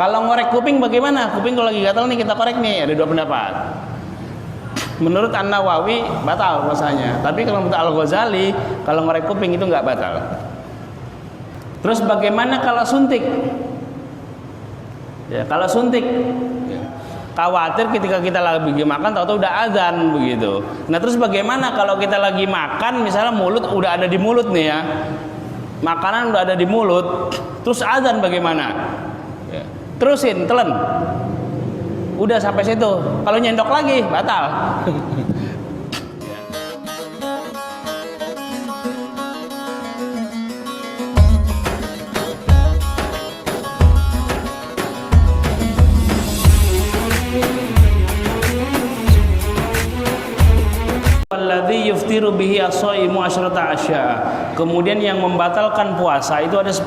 Kalau ngorek kuping bagaimana? Kuping kalau lagi gatal nih kita korek nih, ada dua pendapat. Menurut An-Nawawi batal puasanya, tapi kalau menurut Al-Ghazali kalau ngorek kuping itu nggak batal. Terus bagaimana kalau suntik? Ya, kalau suntik, khawatir ketika kita lagi makan tahu-tahu udah azan begitu. Nah terus bagaimana kalau kita lagi makan, misalnya mulut udah ada di mulut nih ya, makanan udah ada di mulut, terus azan bagaimana? Ya. Terusin, telan. Udah sampai situ. Kalau nyendok lagi batal. Alladzi yuftiru bihi as-shaimu asyrata asya. Kemudian yang membatalkan puasa itu ada 10.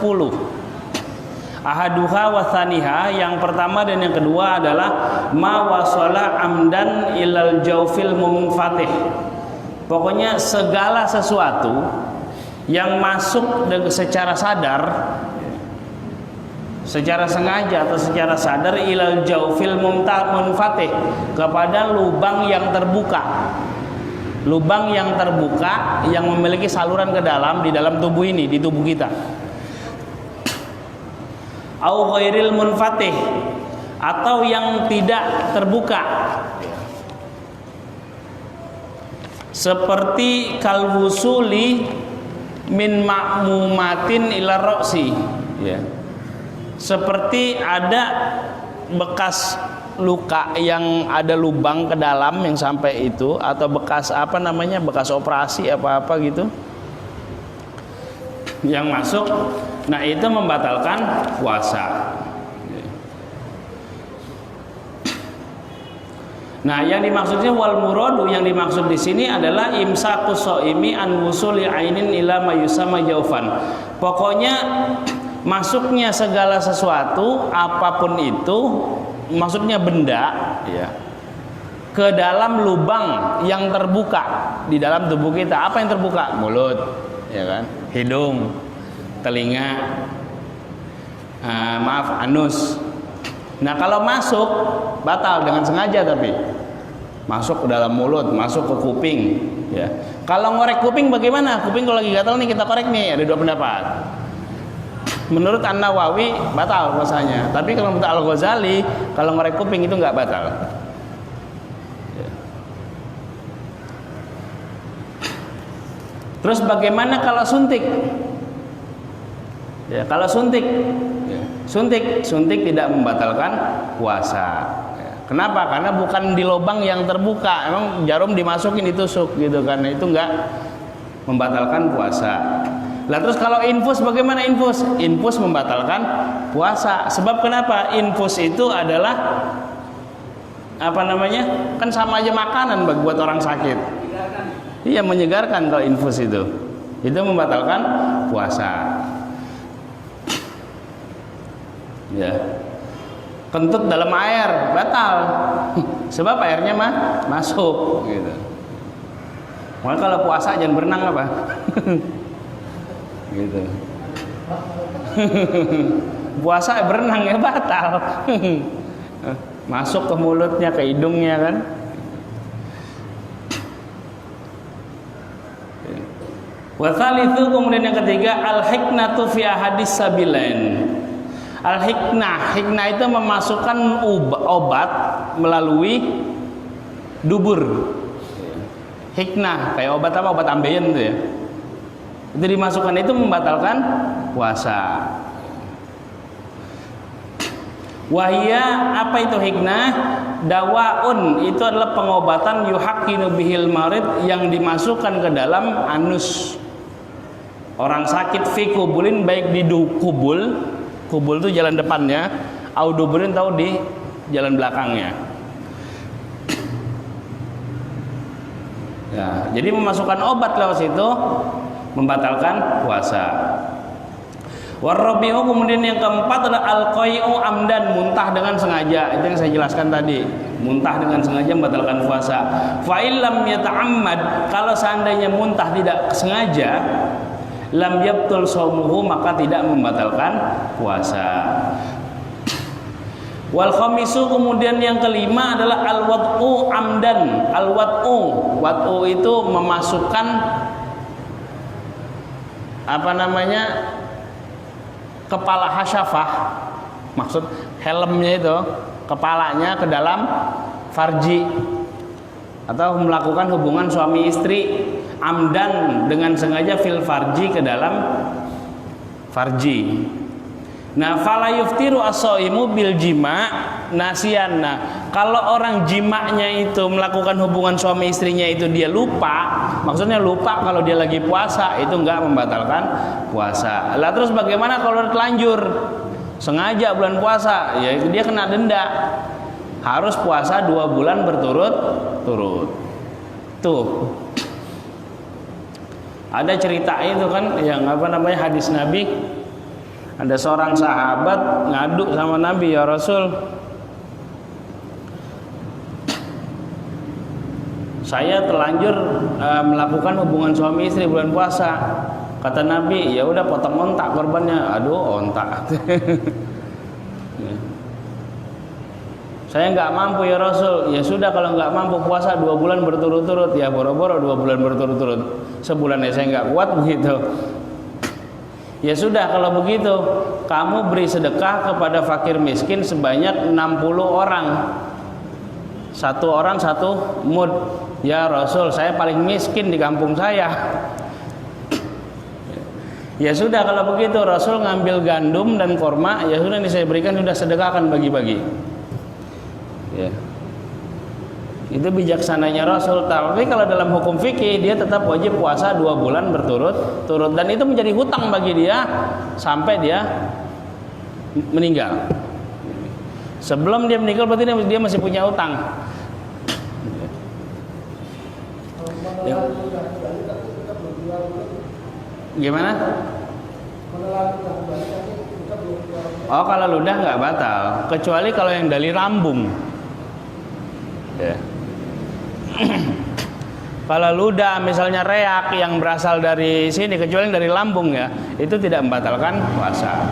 Ahaduha wa thaniha, yang pertama dan yang kedua adalah ma wasala amdan ilal jawfil munfatih. Pokoknya segala sesuatu yang masuk secara sadar, secara sengaja atau secara sadar ilal jawfil munfatih, kepada lubang yang terbuka. Lubang yang terbuka yang memiliki saluran ke dalam di dalam tubuh ini, di tubuh kita. Au ghairil munfatih, atau yang tidak terbuka, seperti kalwusuli min ma'mumatin ila roksi, ya. Seperti ada bekas luka yang ada lubang ke dalam yang sampai itu, atau bekas apa namanya, bekas operasi apa-apa gitu yang masuk. Nah itu membatalkan puasa. Nah yang dimaksudnya wal muradu, yang dimaksud di sini adalah imsakus shaimi an wusuli ainin ila mayusama jaufan. Pokoknya masuknya segala sesuatu apapun itu, maksudnya benda ya, ke dalam lubang yang terbuka di dalam tubuh kita. Apa yang terbuka? Mulut, ya kan? Hidung, telinga, anus. Nah kalau masuk batal dengan sengaja, tapi masuk ke dalam mulut, masuk ke kuping ya. Kalau ngorek kuping bagaimana? Kuping kalau lagi gatal nih kita korek nih, ada dua pendapat. Menurut An-Nawawi batal puasanya, tapi kalau menurut Al-Ghazali kalau ngorek kuping itu nggak batal ya. Terus bagaimana kalau suntik? Ya, kalau suntik, suntik tidak membatalkan puasa. Ya. Kenapa? Karena bukan di lubang yang terbuka. Emang jarum dimasukin ditusuk gitu kan? Itu nggak membatalkan puasa. Lah terus kalau infus bagaimana infus? Infus membatalkan puasa. Sebab kenapa? Infus itu adalah apa namanya? Kan sama aja makanan buat orang sakit. Iya, menyegarkan kalau infus itu. Itu membatalkan puasa. Ya. Kentut dalam air batal. Sebab airnya masuk gitu. Maka kalau puasa jangan berenang apa? Gitu. Puasa berenang ya batal. Masuk ke mulutnya, ke hidungnya kan. Wa tsalitsu, kemudian yang ketiga al-hiknatu fi ahadis sabilain. Al-hiknah, hiknah itu memasukkan obat melalui dubur. Hiknah kayak obat apa? Obat ambeien itu ya. Itu dimasukkan, itu membatalkan puasa. Wahia, apa itu hiknah? Dawaun, itu adalah pengobatan yuhaqqinu bihil marid, yang dimasukkan ke dalam anus orang sakit, fi kubulin, baik di kubul. Kubul itu jalan depannya, auduburin tahu di jalan belakangnya. Ya, jadi memasukkan obat lewat situ membatalkan puasa. Warabi'u, kemudian yang keempat adalah al-qai'u amdan, muntah dengan sengaja. Itu yang saya jelaskan tadi, muntah dengan sengaja membatalkan puasa. Fa illam yata'ammad, kalau seandainya muntah tidak sengaja, lam yabtul shaumuhu, maka tidak membatalkan puasa. Wal khamisu, kemudian yang kelima adalah al wad'u amdan. Al wad'u itu memasukkan kepala hasyafah, maksud helmnya itu, kepalanya ke dalam farji, atau melakukan hubungan suami istri amdan, dengan sengaja, fil farji, ke dalam farji. Nah, fala yuftiru as-shaimu bil jima' nasiyan. Nah, kalau orang jimaknya itu melakukan hubungan suami istrinya itu dia lupa, maksudnya lupa kalau dia lagi puasa, itu enggak membatalkan puasa. Lah terus bagaimana kalau terlanjur sengaja bulan puasa? Ya dia kena denda. Harus puasa 2 bulan berturut-turut. Tuh. Ada cerita itu kan yang hadis Nabi. Ada seorang sahabat ngadu sama Nabi, ya Rasul, saya terlanjur melakukan hubungan suami istri bulan puasa. Kata Nabi, ya udah potong ontak korbannya. Aduh, ontak. Saya nggak mampu ya Rasul. Ya sudah, kalau nggak mampu puasa 2 bulan berturut-turut, ya boro-boro 2 bulan berturut-turut. Sebulan ya saya nggak kuat begitu. Ya sudah, kalau begitu kamu beri sedekah kepada fakir miskin sebanyak 60 orang. 1 orang 1 mud. Ya Rasul, saya paling miskin di kampung saya. Ya sudah, kalau begitu Rasul ngambil gandum dan korma. Ya sudah, ini saya berikan, sudah sedekahkan, bagi-bagi. Ya. Itu bijaksananya Rasul. Tapi kalau dalam hukum fikih, dia tetap wajib puasa 2 bulan berturut-turut, dan itu menjadi hutang bagi dia sampai dia meninggal. Sebelum dia meninggal berarti dia masih punya hutang. Ya. Gimana? Oh, kalau ludah nggak batal, kecuali kalau yang dari lambung. Ya. Kalau ludah misalnya reak yang berasal dari sini, kecuali dari lambung, ya, itu tidak membatalkan puasa.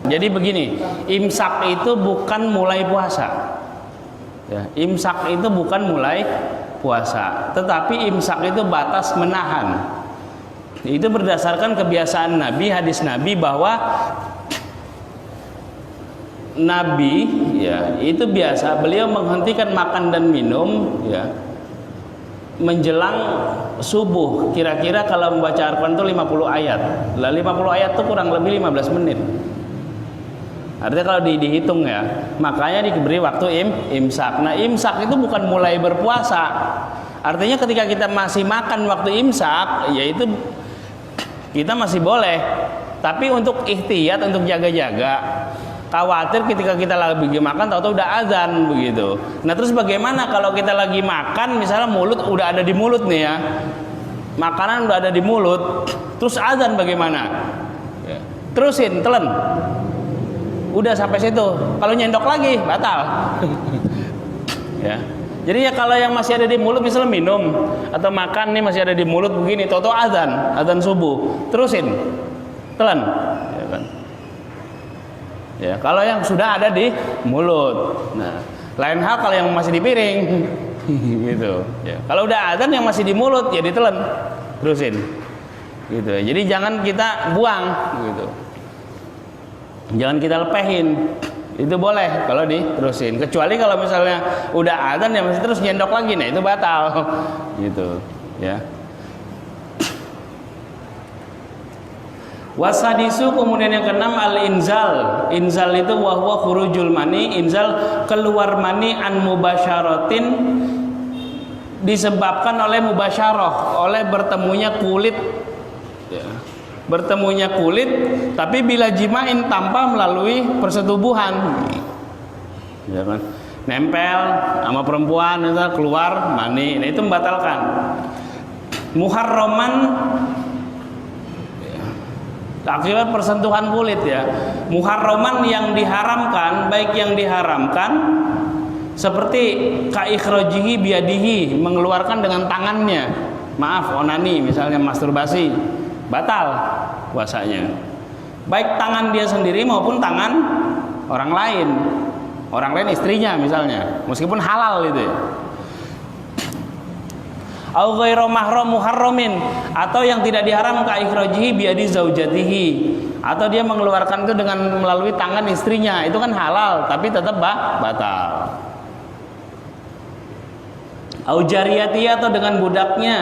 Jadi begini, imsak itu bukan mulai puasa. Ya, imsak itu bukan mulai puasa, tetapi imsak itu batas menahan. Itu berdasarkan kebiasaan Nabi, hadis Nabi, bahwa Nabi, ya, itu biasa beliau menghentikan makan dan minum, ya, menjelang subuh. Kira-kira kalau membaca Al-Quran itu 50 ayat. Lah 50 ayat itu kurang lebih 15 menit. Artinya kalau dihitung, ya, makanya diberi waktu imsak. Nah, imsak itu bukan mulai berpuasa. Artinya ketika kita masih makan waktu imsak, yaitu kita masih boleh. Tapi untuk ihtiyat, untuk jaga-jaga, khawatir ketika kita lagi makan tahu-tahu udah azan begitu. Nah, terus bagaimana kalau kita lagi makan, misalnya mulut udah ada di mulut nih, ya, makanan udah ada di mulut, terus azan bagaimana? Ya. Terusin, telan. Udah sampai situ. Kalau nyendok lagi batal. Ya. Jadi ya kalau yang masih ada di mulut, misalnya minum atau makan nih masih ada di mulut begini, tahu-tahu azan subuh, terusin, telan. Ya kan? Ya, kalau yang sudah ada di mulut. Nah, lain hal kalau yang masih di piring. Gitu. Ya. Kalau udah azan yang masih di mulut, ya ditelan, terusin. Gitu. Jadi jangan kita buang, gitu. Jangan kita lepehin. Itu boleh kalau diterusin. Kecuali kalau misalnya udah azan ya masih terus nyendok lagi, nah itu batal. Gitu, ya. Wasadisu, kemudian yang keenam al-inzal. Inzal itu wahwa khurujul mani, inzal keluar mani an mubasyaratin, disebabkan oleh mubasyarah, oleh bertemunya kulit, ya. Bertemunya kulit, tapi bila jimain tanpa melalui persetubuhan, ya kan? Nempel sama perempuan itu keluar mani, nah itu membatalkan. Muharraman, akibat persentuhan kulit, ya. Muharraman yang diharamkan, baik yang diharamkan seperti kaikhrojihi biadihi, mengeluarkan dengan tangannya. Maaf, onani misalnya, masturbasi. batal puasanya. Baik tangan dia sendiri maupun tangan orang lain. Orang lain istrinya misalnya, meskipun halal itu ya. Au ghairu mahram muharramin, atau yang tidak diharam ka ikhrajihi bi adi zaujatihi, atau dia mengeluarkan itu dengan melalui tangan istrinya, itu kan halal tapi tetap batal. Au jariyati, atau dengan budaknya.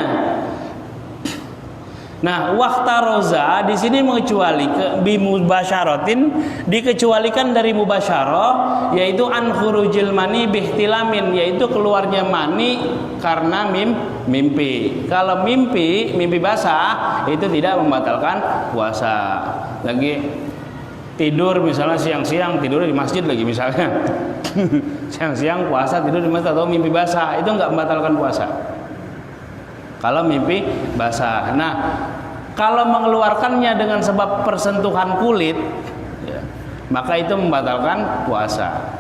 Nah, waqtaroza di sini mengecuali bi mubasyaratin, dikecualikan dari mubasyarah, yaitu an khurujil mani bihtilamin, yaitu keluarnya mani karena mimpi. Kalau mimpi basah itu tidak membatalkan puasa. Lagi tidur misalnya siang-siang, tidur di masjid lagi misalnya. Siang-siang puasa tidur di masjid atau mimpi basah, itu enggak membatalkan puasa. Kalau mimpi basah. Nah, kalau mengeluarkannya dengan sebab persentuhan kulit, ya, maka itu membatalkan puasa.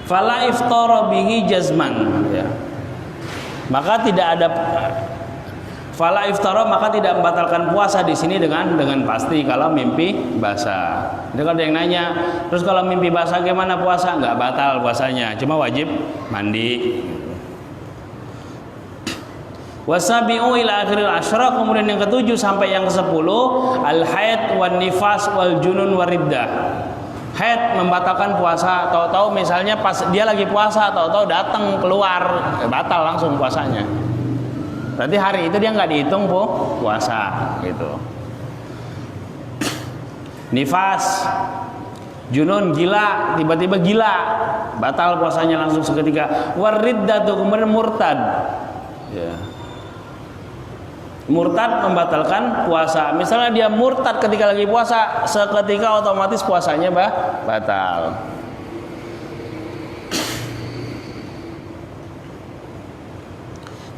Fala iftara bihi jazman, ya. Maka tidak ada fala iftara, maka tidak membatalkan puasa di sini dengan pasti kalau mimpi basah. Jadi kalau ada yang nanya, terus kalau mimpi basah gimana puasa? Enggak batal puasanya, cuma wajib mandi. Wasabi'u ila akhiril asyra, kemudian yang ke-7 sampai yang ke-10, al haid wan nifas wal junun wariddah. Haid membatalkan puasa, tahu-tahu misalnya pas dia lagi puasa, tahu-tahu datang keluar, batal langsung puasanya. Berarti hari itu dia nggak dihitung puasa gitu. Nifas, junun, gila, tiba-tiba gila, batal puasanya langsung seketika. Wariddatu, kemudian murtad, ya. Murtad membatalkan puasa. Misalnya dia murtad ketika lagi puasa, seketika otomatis puasanya batal.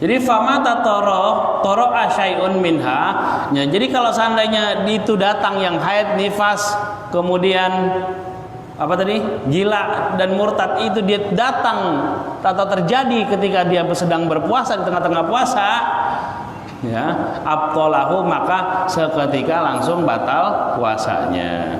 Jadi famata toro asyai'un minha. Ya, jadi kalau seandainya itu datang yang haid, nifas, kemudian apa tadi? Gila dan murtad, itu dia datang atau terjadi ketika dia sedang berpuasa di tengah-tengah puasa, ya, abtalahu, maka seketika langsung batal puasanya.